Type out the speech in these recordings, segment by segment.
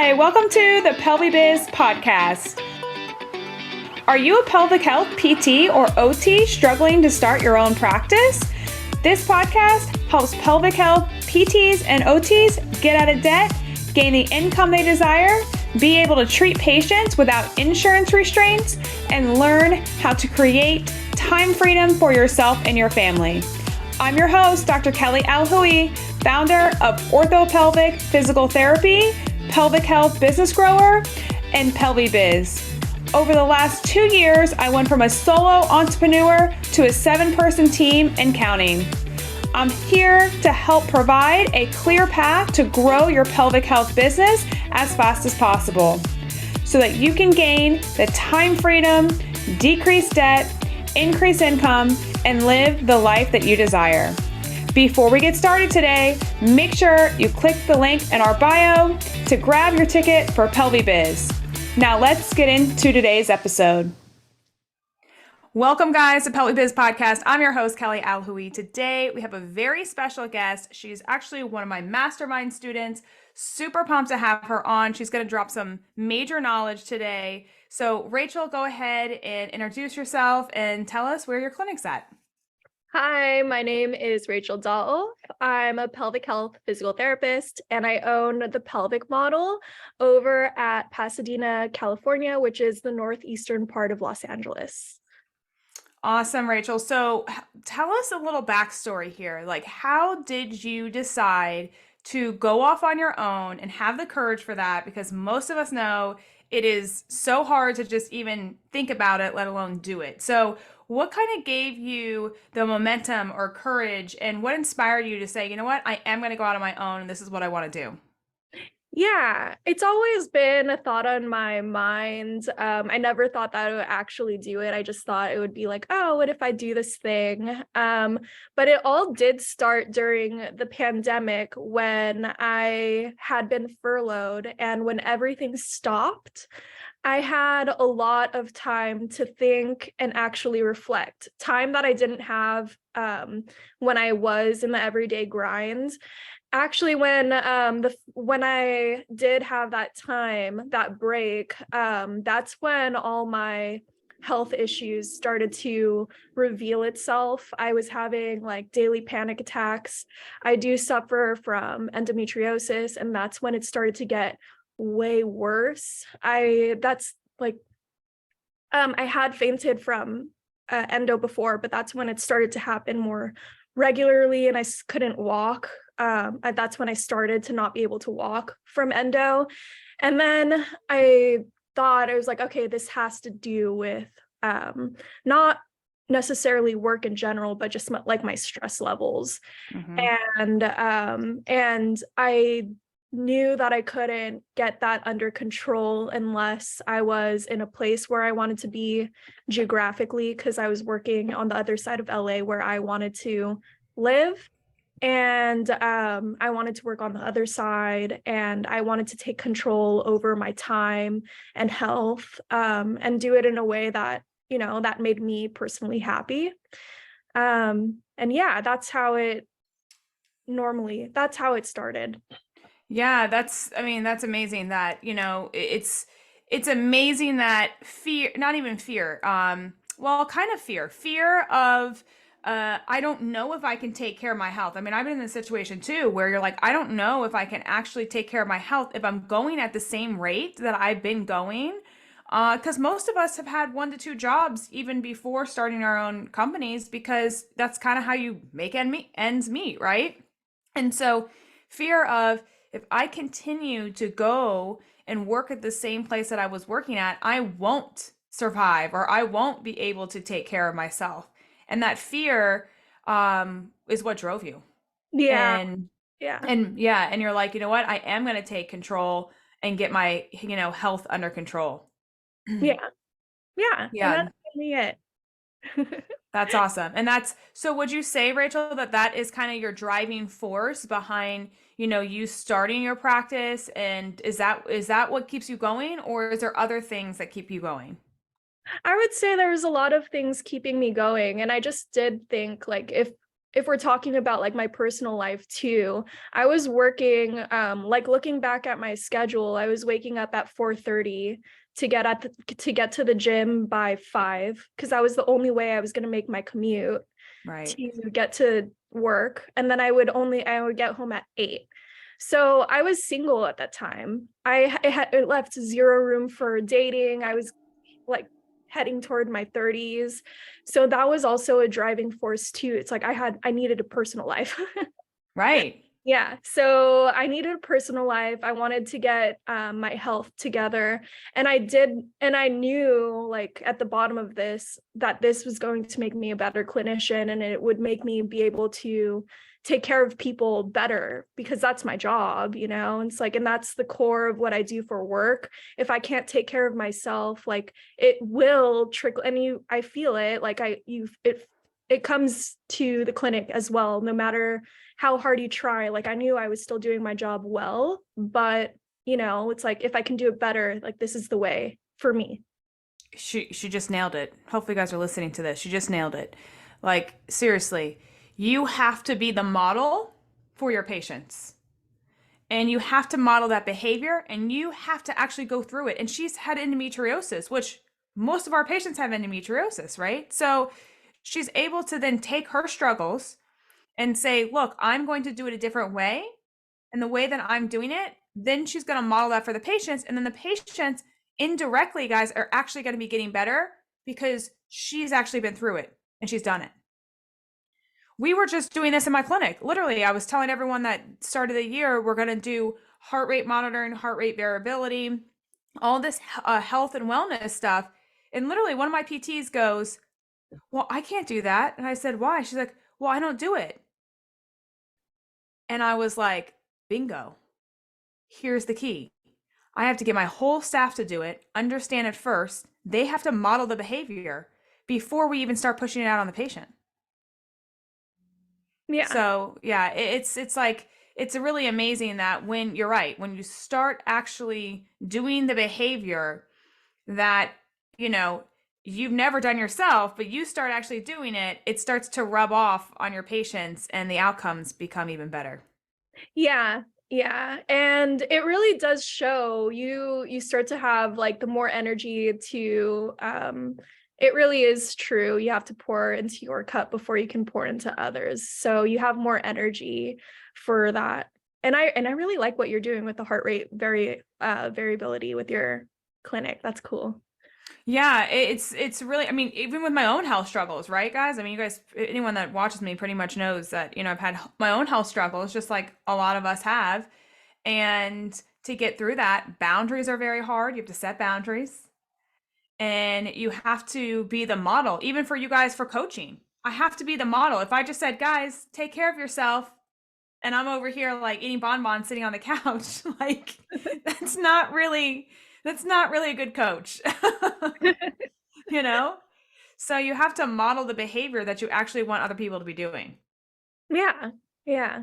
Hi, welcome to the Pelvi Biz podcast. Are you a pelvic health PT or OT struggling to start your own practice? This podcast helps pelvic health PTs and OTs get out of debt, gain the income they desire, be able to treat patients without insurance restraints, and learn how to create time freedom for yourself and your family. I'm your host, Dr. Kelly Alhui, founder of Orthopelvic Physical Therapy, Pelvic Health Business Grower, and Pelvi Biz. Over the last 2 years, I went from a solo entrepreneur to a 7-person team and counting. I'm here to help provide a clear path to grow your pelvic health business as fast as possible so that you can gain the time freedom, decrease debt, increase income, and live the life that you desire. Before we get started today, make sure you click the link in our bio to grab your ticket for Pelvi Biz. Now let's get into today's episode. Welcome guys to Pelvi Biz Podcast. I'm your host, Kelly Alhui. Today we have a very special guest. She's actually one of my mastermind students. Super pumped to have her on. She's going to drop some major knowledge today. So Rachel, go ahead and introduce yourself and tell us where your clinic's at. Hi, my name is Rachel Dahl. I'm a pelvic health physical therapist, and I own the Pelvic Model over at Pasadena, California, which is the northeastern part of Los Angeles. Awesome, Rachel. So tell us a little backstory here. Like, how did you decide to go off on your own and have the courage for that? Because most of us know it is so hard to just even think about it, let alone do it. So what kind of gave you the momentum or courage, and what inspired you to say, you know what, I am going to go out on my own and this is what I want to do? Yeah, it's always been a thought on my mind. I never thought that I would actually do it. I just thought it would be like, oh, what if I do this thing? But it all did start during the pandemic when I had been furloughed, and when everything stopped, I had a lot of time to think and actually reflect, time that I didn't have when I was in the everyday grind. Actually, when I did have that time, that break, that's when all my health issues started to reveal itself. I was having like daily panic attacks. I do suffer from endometriosis, and that's when it started to get way worse. I had fainted from endo before, but that's when it started to happen more regularly, and I couldn't walk. That's when I started to not be able to walk from endo. And then I was like, okay, this has to do with not necessarily work in general, but just like my stress levels. And I knew that I couldn't get that under control unless I was in a place where I wanted to be geographically, because I was working on the other side of LA where I wanted to live. And I wanted to work on the other side, and I wanted to take control over my time and health, and do it in a way that, that made me personally happy. And yeah, that's how it started. Yeah, that's amazing that, it's amazing that fear, not even fear, well, kind of fear of, I don't know if I can take care of my health. I mean, I've been in this situation too, where you're like, I don't know if I can actually take care of my health if I'm going at the same rate that I've been going. Because most of us have had 1 to 2 jobs even before starting our own companies, because that's kind of how you make ends meet, right? And so fear of, if I continue to go and work at the same place that I was working at, I won't survive, or I won't be able to take care of myself. And that fear is what drove you. Yeah. And Yeah. and you're like, you know what? I am going to take control and get my, health under control. Yeah. Yeah. And Yeah, that's really it. that's awesome. And so would you say, Rachel, that is kind of your driving force behind, you starting your practice? And is that what keeps you going, or is there other things that keep you going? I would say there's a lot of things keeping me going. And I just did think, like, if if we're talking about like my personal life too, I was working, like looking back at my schedule, I was waking up at 4:30 to get to the gym by 5, because that was the only way I was going to make my commute Right. to get to work. And then I would get home at 8. So I was single at that time. It left zero room for dating. I was like heading toward my 30s. So that was also a driving force too. It's like I needed a personal life. Right. Yeah. So I needed a personal life. I wanted to get my health together. And I did. And I knew like at the bottom of this, that this was going to make me a better clinician, and it would make me be able to take care of people better, because that's my job, and it's like, and that's the core of what I do for work. If I can't take care of myself, like it will trickle, and I feel it, like it comes to the clinic as well, no matter how hard you try. Like I knew I was still doing my job well, but it's like, if I can do it better, like this is the way for me. She just nailed it. Hopefully you guys are listening to this. She just nailed it. Like seriously, you have to be the model for your patients. And you have to model that behavior, and you have to actually go through it. And she's had endometriosis, which most of our patients have endometriosis, right? So she's able to then take her struggles and say, look, I'm going to do it a different way. And the way that I'm doing it, then she's going to model that for the patients. And then the patients indirectly, guys, are actually going to be getting better because she's actually been through it and she's done it. We were just doing this in my clinic. Literally, I was telling everyone that start of the year, we're going to do heart rate monitoring, heart rate variability, all this health and wellness stuff. And literally one of my PTs goes, well, I can't do that. And I said, why? She's like, well, I don't do it. And I was like, bingo. Here's the key. I have to get my whole staff to do it, understand it first. They have to model the behavior before we even start pushing it out on the patient. Yeah. So yeah, it's like, it's really amazing that when you're right, when you start actually doing the behavior that, you've never done yourself, but you start actually doing it, it starts to rub off on your patients and the outcomes become even better. Yeah. Yeah. And it really does show. You start to have like the more energy to it really is true. You have to pour into your cup before you can pour into others. So you have more energy for that. And I really like what you're doing with the heart rate variability with your clinic. That's cool. Yeah, it's really, I mean, even with my own health struggles, right, guys? I mean, you guys, anyone that watches me pretty much knows that, I've had my own health struggles, just like a lot of us have. And to get through that, boundaries are very hard. You have to set boundaries, and you have to be the model, even for you guys for coaching. I have to be the model. If I just said, guys, take care of yourself, and I'm over here like eating bonbons sitting on the couch, like that's not really a good coach. So you have to model the behavior that you actually want other people to be doing. Yeah. Yeah.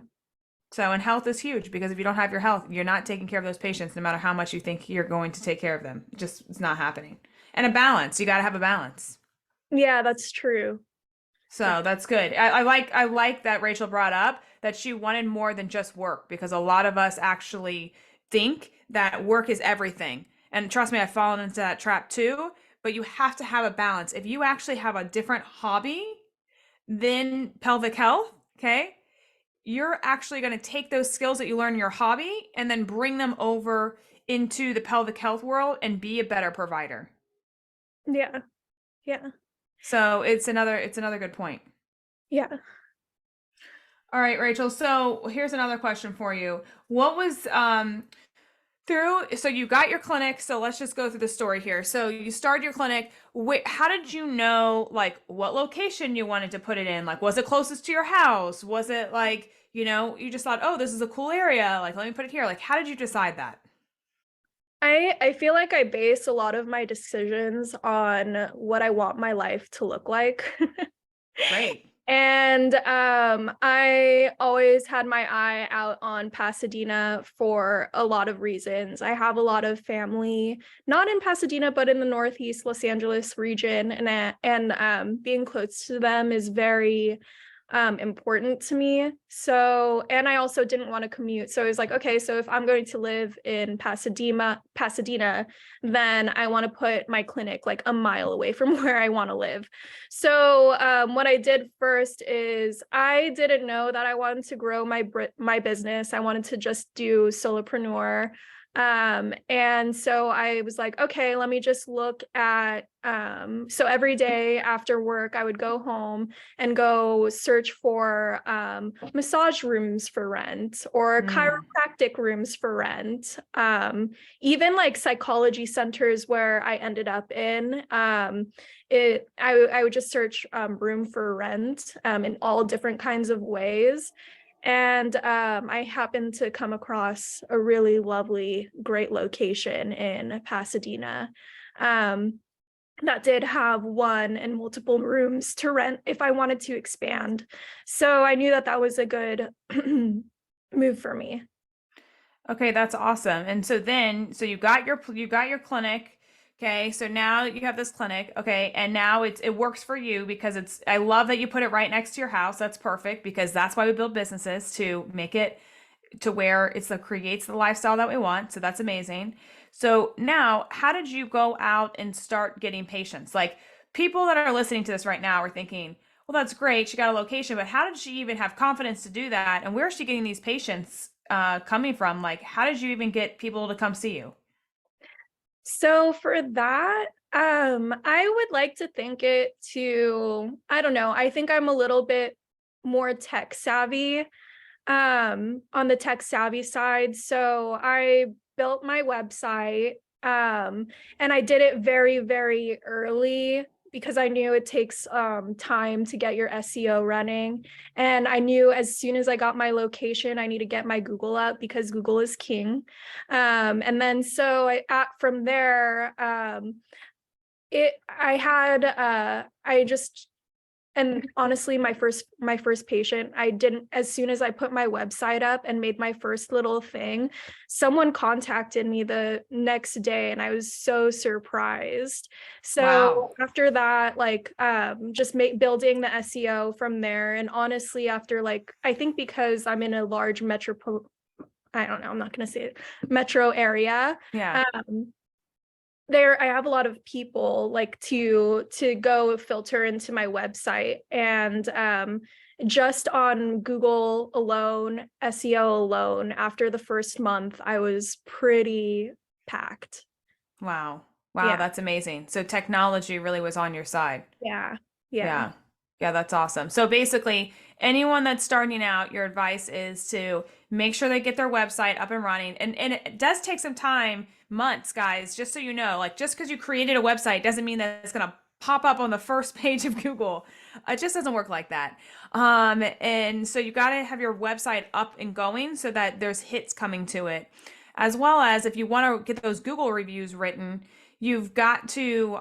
So, and health is huge, because if you don't have your health, you're not taking care of those patients, no matter how much you think you're going to take care of them. It's not happening. And a balance, you got to have a balance. Yeah, that's true. So that's good. I like that Rachel brought up that she wanted more than just work, because a lot of us actually think that work is everything. And trust me, I've fallen into that trap too, but you have to have a balance. If you actually have a different hobby than pelvic health, okay, you're actually going to take those skills that you learn in your hobby and then bring them over into the pelvic health world and be a better provider. Yeah. Yeah. So it's another good point. Yeah. All right, Rachel. So here's another question for you. What was so you got your clinic. So let's just go through the story here. So you started your clinic. How did you know like what location you wanted to put it in? Like, was it closest to your house? Was it like, you just thought, oh, this is a cool area, like, let me put it here. Like, how did you decide that? I feel like I base a lot of my decisions on what I want my life to look like. Great. And I always had my eye out on Pasadena for a lot of reasons. I have a lot of family, not in Pasadena, but in the Northeast Los Angeles region, and being close to them is very important to me. So, and I also didn't want to commute. So I was like, okay, so if I'm going to live in Pasadena, then I want to put my clinic like a mile away from where I want to live. So what I did first is I didn't know that I wanted to grow my business. I wanted to just do solopreneur. And so I was like, okay, let me just look at, so every day after work, I would go home and go search for massage rooms for rent or chiropractic rooms for rent, even like psychology centers where I ended up in. I would just search room for rent in all different kinds of ways. And I happened to come across a really lovely, great location in Pasadena that did have one and multiple rooms to rent if I wanted to expand. So I knew that that was a good move for me. Okay, that's awesome. And so then, so you got your clinic. Okay, so now you have this clinic. Okay, and now it works for you because I love that you put it right next to your house. That's perfect because that's why we build businesses, to make it to where creates the lifestyle that we want. So that's amazing. So now, how did you go out and start getting patients? Like, people that are listening to this right now are thinking, well, that's great, she got a location, but how did she even have confidence to do that? And where is she getting these patients coming from? Like, how did you even get people to come see you? So for that, I would like to think it to, I don't know, I think I'm a little bit more tech savvy, on the tech savvy side. So I built my website, and I did it very, very early because I knew it takes time to get your SEO running. And I knew as soon as I got my location, I need to get my Google up because Google is king. And then so from there, I just, and honestly, my first patient, I didn't, as soon as I put my website up and made my first little thing, someone contacted me the next day and I was so surprised. Wow. So after that, like just building the SEO from there. And honestly, after like, I think because I'm in a large I don't know, I'm not gonna say it, metro area. Yeah. There I have a lot of people like to go filter into my website, and just on Google alone, SEO alone, after the first month I was pretty packed. Wow. Wow, Yeah, that's amazing. So technology really was on your side. yeah, yeah. Yeah. Yeah, that's awesome. So basically, anyone that's starting out, your advice is to make sure they get their website up and running. And it does take some time, months, guys, just so you know. Like, just because you created a website doesn't mean that it's going to pop up on the first page of Google. It just doesn't work like that. And so you got to have your website up and going so that there's hits coming to it. As well as, if you want to get those Google reviews written, you've got to,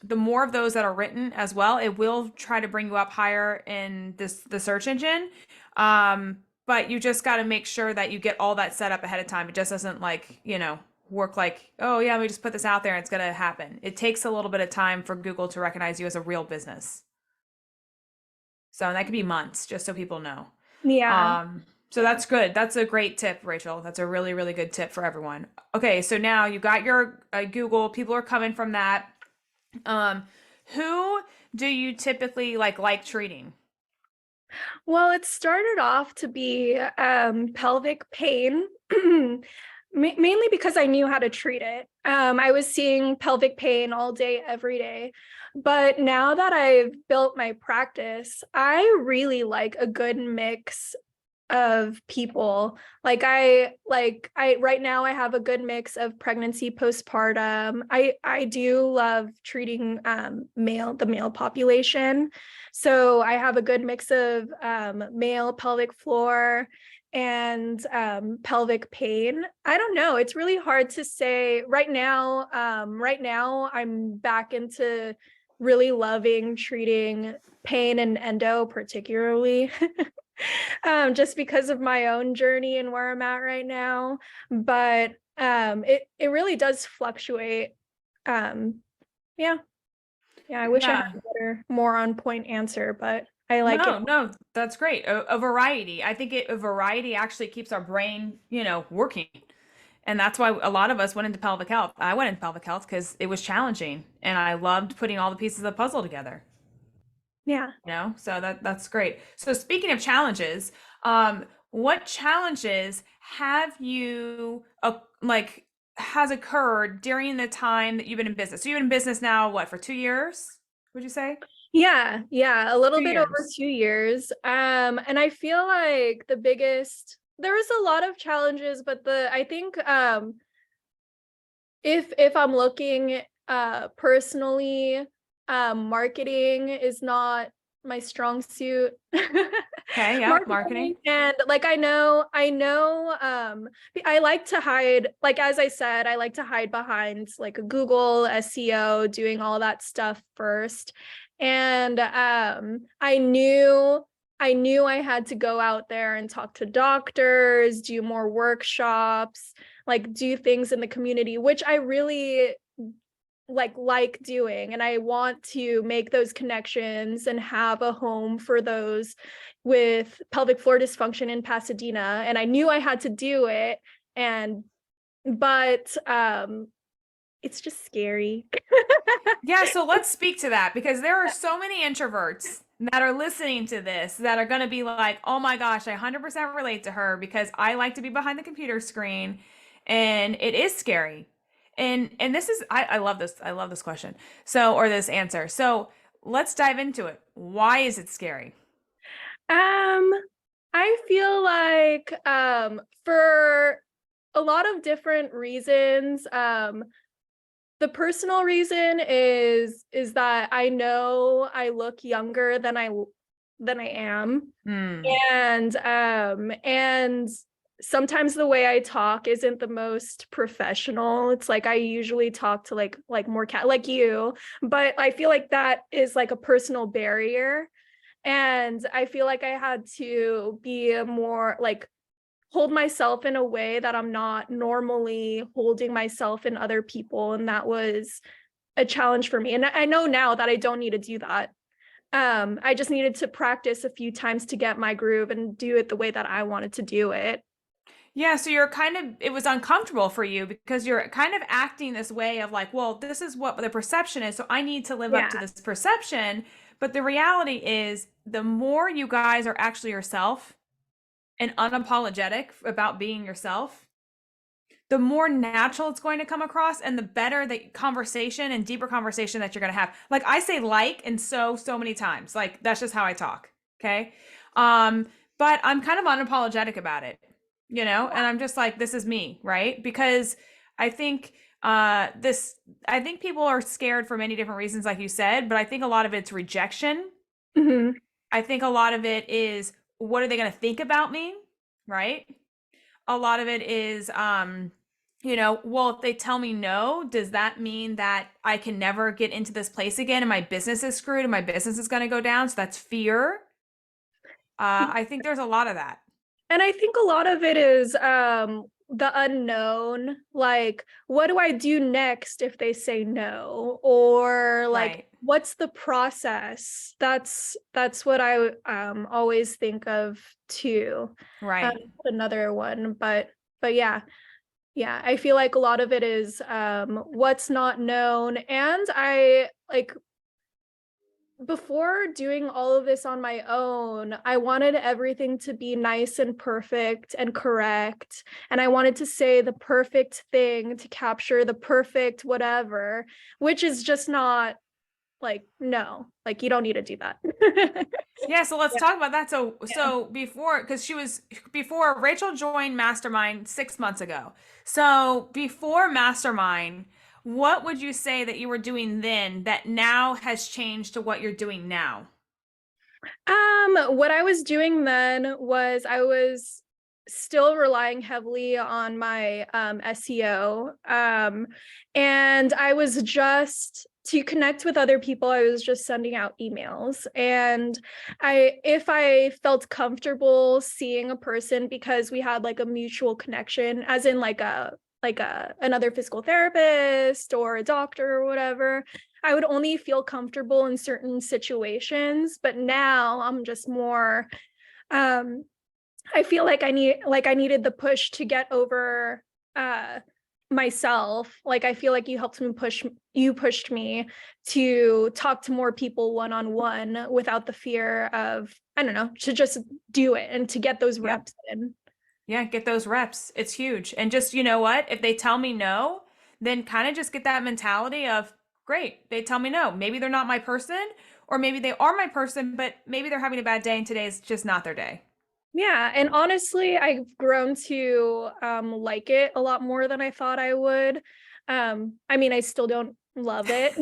the more of those that are written as well, it will try to bring you up higher in the search engine. But you just got to make sure that you get all that set up ahead of time. It just doesn't, like, work like, oh yeah, we just put this out there and it's going to happen. It takes a little bit of time for Google to recognize you as a real business. So that could be months, just so people know. Yeah. So that's good. That's a great tip, Rachel. That's a really, really good tip for everyone. Okay, so now you got your Google. People are coming from that. Who do you typically like treating? Well, it started off to be pelvic pain, mainly because I knew how to treat it. I was seeing pelvic pain all day, every day. But now that I've built my practice, I really like a good mix of people. Like I right now I have a good mix of pregnancy, postpartum. I do love treating the male population. So I have a good mix of male pelvic floor and pelvic pain. I don't know, it's really hard to say right now. Right now I'm back into really loving treating pain and endo particularly. Just because of my own journey and where I'm at right now. But it really does fluctuate. Um, yeah. Yeah, I wish I had Yeah. a better, more on point answer, but I like it. No, that's great. A variety. I think a variety actually keeps our brain, working. And that's why a lot of us went into pelvic health. I went into pelvic health because it was challenging and I loved putting all the pieces of the puzzle together. Yeah. So that's great. So speaking of challenges, what challenges have you like has occurred during the time that you've been in business? So you've been in business now, what, for 2 years, would you say? Yeah, a little two bit over years 2 years. And I feel like there was a lot of challenges, but I think if I'm looking personally, marketing is not my strong suit. Okay, yeah, Marketing, marketing. and like I like to hide, like as I said, I like to hide behind like a Google SEO, doing all that stuff first. And I knew I had to go out there and talk to doctors, do more workshops, like do things in the community, which I really like doing, and I want to make those connections and have a home for those with pelvic floor dysfunction in Pasadena. And I knew I had to do it, and but it's just scary. Yeah, so let's speak to that because there are so many introverts that are listening to this that are going to be like, "Oh my gosh, I 100% relate to her because I like to be behind the computer screen and it is scary." And this is I love this. I love this question. So or this answer. So, let's dive into it. Why is it scary? um I feel like for a lot of different reasons. The personal reason is that I know I look younger than I am. Hmm. And sometimes the way I talk isn't the most professional. It's like I usually talk to like more like you, but I feel like that is like a personal barrier. And I feel like I had to be more like hold myself in a way that I'm not normally holding myself in other people. And that was a challenge for me. And I know now that I don't need to do that. I just needed to practice a few times to get my groove and do it the way that I wanted to do it. Yeah, so it was uncomfortable for you because you're kind of acting this way of like, well, this is what the perception is, so I need to live up Yeah. to this perception. But the reality is, the more you guys are actually yourself and unapologetic about being yourself, the more natural it's going to come across and the better the conversation and deeper conversation that you're going to have. Like I say like and so many times. Like that's just how I talk, okay? But I'm kind of unapologetic about it, and I'm just like this is me, right? Because I think I think people are scared for many different reasons like you said, but I think a lot of it's rejection. Mhm. I think a lot of it is what are they going to think about me, right? A lot of it is well, if they tell me no, does that mean that I can never get into this place again and my business is screwed and my business is going to go down? So that's fear. I think there's a lot of that. And I think a lot of it is the unknown, like what do I do next if they say no? Or like Right. what's the process? That's what I always think of too. Right. Another one, but yeah. Yeah, I feel like a lot of it is what's not known. And I like before doing all of this on my own, I wanted everything to be nice and perfect and correct. And I wanted to say the perfect thing to capture the perfect whatever, which is just not like, no, like you don't need to do that. Yeah, so let's Yeah. talk about that. So Yeah. before Rachel joined Mastermind 6 months ago. So before Mastermind, what would you say that you were doing then that now has changed to what you're doing now? What I was doing then was I was still relying heavily on my SEO. And I was just to connect with other people, I was just sending out emails. And if I felt comfortable seeing a person because we had like a mutual connection, as in like like another physical therapist or a doctor or whatever. I would only feel comfortable in certain situations, but now I'm just more um I feel like I needed the push to get over uh myself. Like I feel like you pushed me to talk to more people one-on-one without the fear of, I don't know, to just do it and to get those Yep. reps in. Yeah, get those reps. It's huge. And just, you know what? If they tell me no, then kind of just get that mentality of, great, they tell me no. Maybe they're not my person, or maybe they are my person, but maybe they're having a bad day and today is just not their day. Yeah, and honestly, I've grown to like it a lot more than I thought I would. I mean, I still don't love it,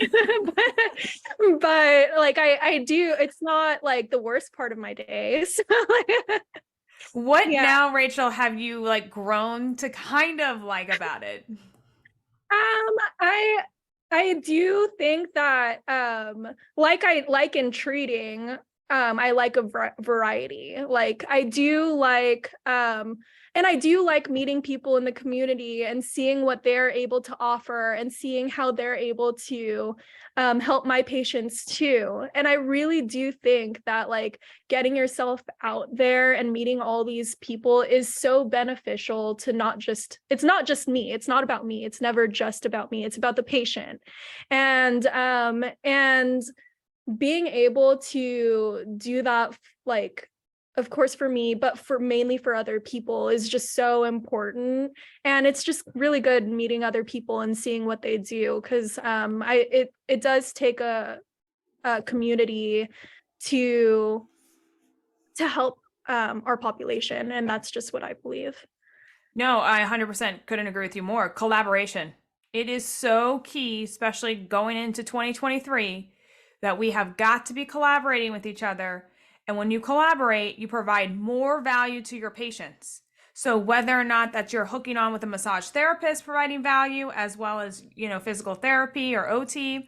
but like I do. It's not like the worst part of my days. What Yeah. now, Rachel, have you like grown to kind of like about it? I do think that like in treating, I like a variety. Like I do like and I do like meeting people in the community and seeing what they're able to offer and seeing how they're able to help my patients too. And I really do think that like getting yourself out there and meeting all these people is so beneficial to it's not just me. It's not about me. It's never just about me. It's about the patient. And being able to do that, like, of course for me, but for mainly for other people is just so important. And it's just really good meeting other people and seeing what they do. Cause it does take a community to help our population. And that's just what I believe. No, I 100% couldn't agree with you more. Collaboration. It is so key, especially going into 2023, that we have got to be collaborating with each other. And when you collaborate, you provide more value to your patients. So whether or not that you're hooking on with a massage therapist providing value, as well as, physical therapy or OT,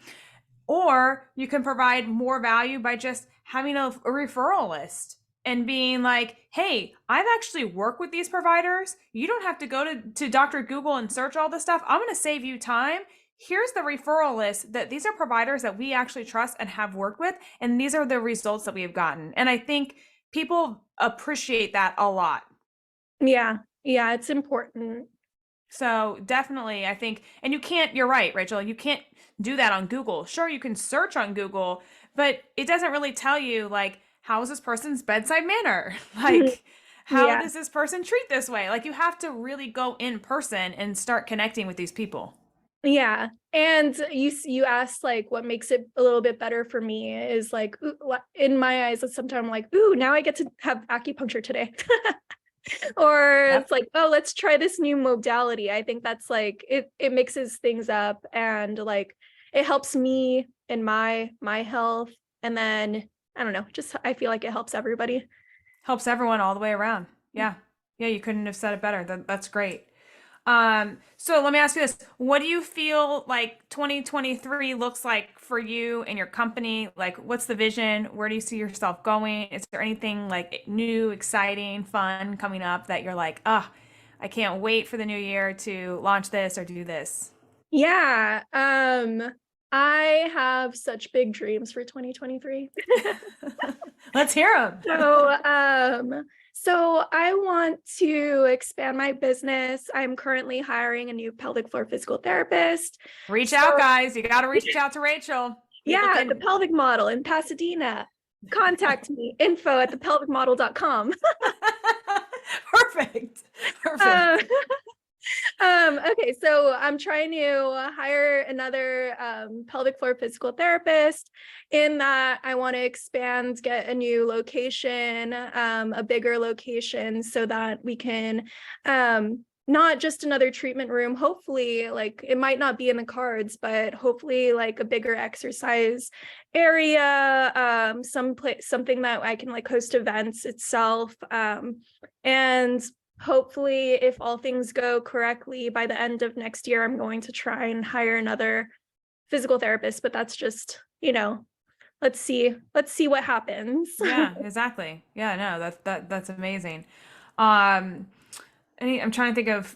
or you can provide more value by just having a referral list and being like, hey, I've actually worked with these providers. You don't have to go to Dr. Google and search all this stuff. I'm going to save you time. Here's the referral list that these are providers that we actually trust and have worked with. And these are the results that we have gotten. And I think people appreciate that a lot. Yeah. Yeah. It's important. So definitely, I think, and you're right, Rachel, you can't do that on Google. Sure, you can search on Google, but it doesn't really tell you, like, how is this person's bedside manner? Like, how Yeah. does this person treat this way? Like, you have to really go in person and start connecting with these people. Yeah. And you asked like what makes it a little bit better for me is like in my eyes, sometimes I'm like, ooh, now I get to have acupuncture today. Or Yep. it's like, oh, let's try this new modality. I think that's like it mixes things up and like it helps me in my health. And then I don't know, just I feel like it helps everybody. Helps everyone all the way around. Yeah. Yeah, you couldn't have said it better. That's great. So let me ask you this. What do you feel like 2023 looks like for you and your company? Like, what's the vision? Where do you see yourself going? Is there anything like new, exciting, fun coming up that you're like, ah, I can't wait for the new year to launch this or do this? Yeah. I have such big dreams for 2023. Let's hear them. So I want to expand my business. I'm currently hiring a new pelvic floor physical therapist. Reach So out, guys. You got to reach out to Rachel. People yeah, can. the pelvic model in Pasadena. Contact me, info@thepelvicmodel.com. Perfect. Uh, Perfect. okay, so I'm trying to hire another pelvic floor physical therapist. In that, I want to expand, get a new location, a bigger location, so that we can not just another treatment room. Hopefully, like it might not be in the cards, but hopefully, like a bigger exercise area, something that I can like host events itself, and hopefully, if all things go correctly, by the end of next year, I'm going to try and hire another physical therapist, but that's just, let's see what happens. Yeah, exactly. Yeah, no, that's amazing. Um, I'm trying to think of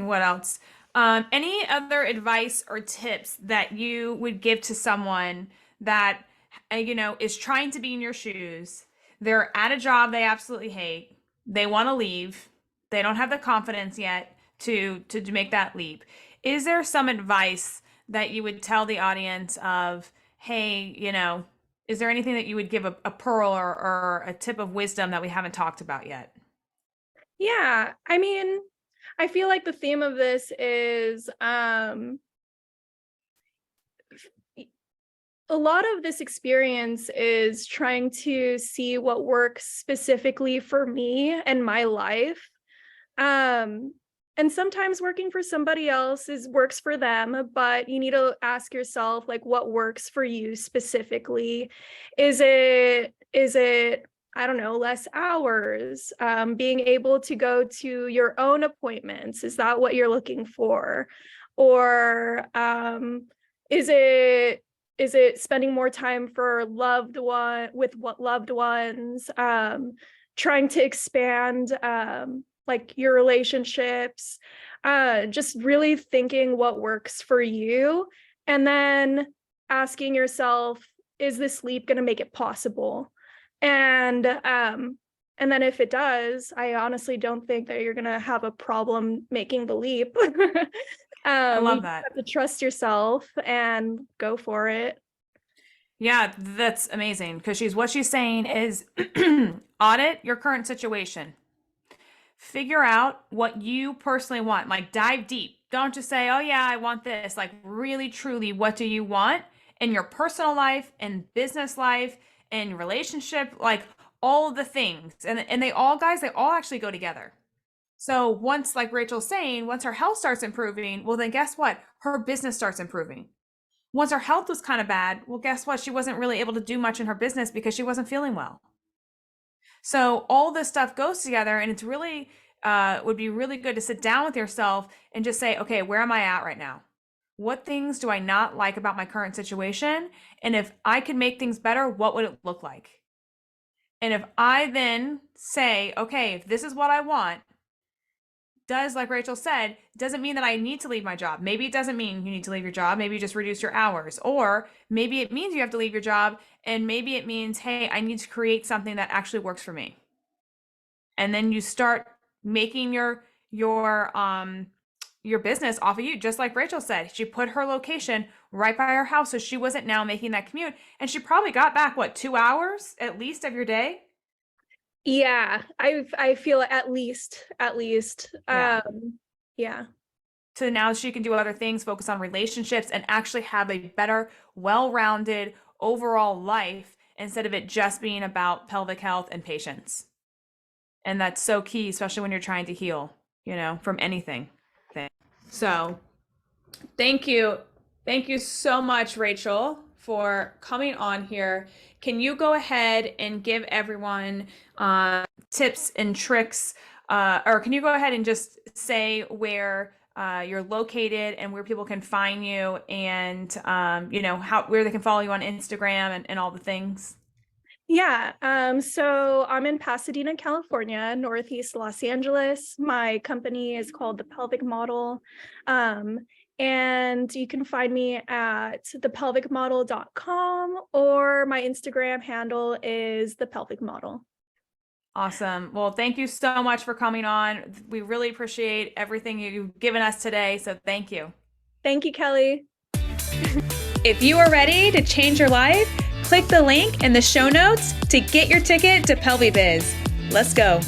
what else. Any other advice or tips that you would give to someone that, is trying to be in your shoes? They're at a job they absolutely hate. They want to leave. They don't have the confidence yet to make that leap. Is there some advice that you would tell the audience of, hey, is there anything that you would give a pearl or a tip of wisdom that we haven't talked about yet? Yeah, I mean, I feel like the theme of this is a lot of this experience is trying to see what works specifically for me and my life. And sometimes working for somebody else works for them, but you need to ask yourself, like, what works for you specifically? Is it, I don't know, less hours? Being able to go to your own appointments, is that what you're looking for? Or is it spending more time for loved ones, trying to expand like your relationships, just really thinking what works for you, and then asking yourself, is this leap going to make it possible? And then if it does, I honestly don't think that you're going to have a problem making the leap. I love You that. have to trust yourself and go for it. Yeah, that's amazing, because what she's saying is audit your current situation. Figure out what you personally want. Like, dive deep. Don't just say, oh yeah, I want this. Like, really, truly, what do you want in your personal life and business life and relationship? Like, all the things. And they all actually go together. So once, like Rachel's saying, once her health starts improving, well, then guess what? Her business starts improving. Once her health was kind of bad, well, guess what? She wasn't really able to do much in her business because she wasn't feeling well. So all this stuff goes together, and it's really would be really good to sit down with yourself and just say, okay, where am I at right now? What things do I not like about my current situation? And if I could make things better, what would it look like? And if I then say, okay, if this is what I want, like Rachel said, doesn't mean that I need to leave my job. Maybe it doesn't mean you need to leave your job. Maybe you just reduce your hours. Or maybe it means you have to leave your job. And maybe it means, hey, I need to create something that actually works for me. And then you start making your business off of you. Just like Rachel said, she put her location right by her house, so she wasn't now making that commute. And she probably got back, 2 hours at least of your day? Yeah, I feel at least. Yeah. Yeah. So now she can do other things, focus on relationships, and actually have a better, well-rounded overall life, instead of it just being about pelvic health and patients. And that's so key, especially when you're trying to heal, from anything. So thank you. Thank you so much, Rachel, for coming on here. Can you go ahead and give everyone tips and tricks, or can you go ahead and just say where you're located and where people can find you, and where they can follow you on Instagram and all the things? Yeah, so I'm in Pasadena, California, Northeast Los Angeles. My company is called The Pelvic Model. And you can find me at thepelvicmodel.com, or my Instagram handle is The Pelvic Model. Awesome. Well, thank you so much for coming on. We really appreciate everything you've given us today. So thank you. Thank you, Kelly. If you are ready to change your life, click the link in the show notes to get your ticket to PelviBiz. Let's go.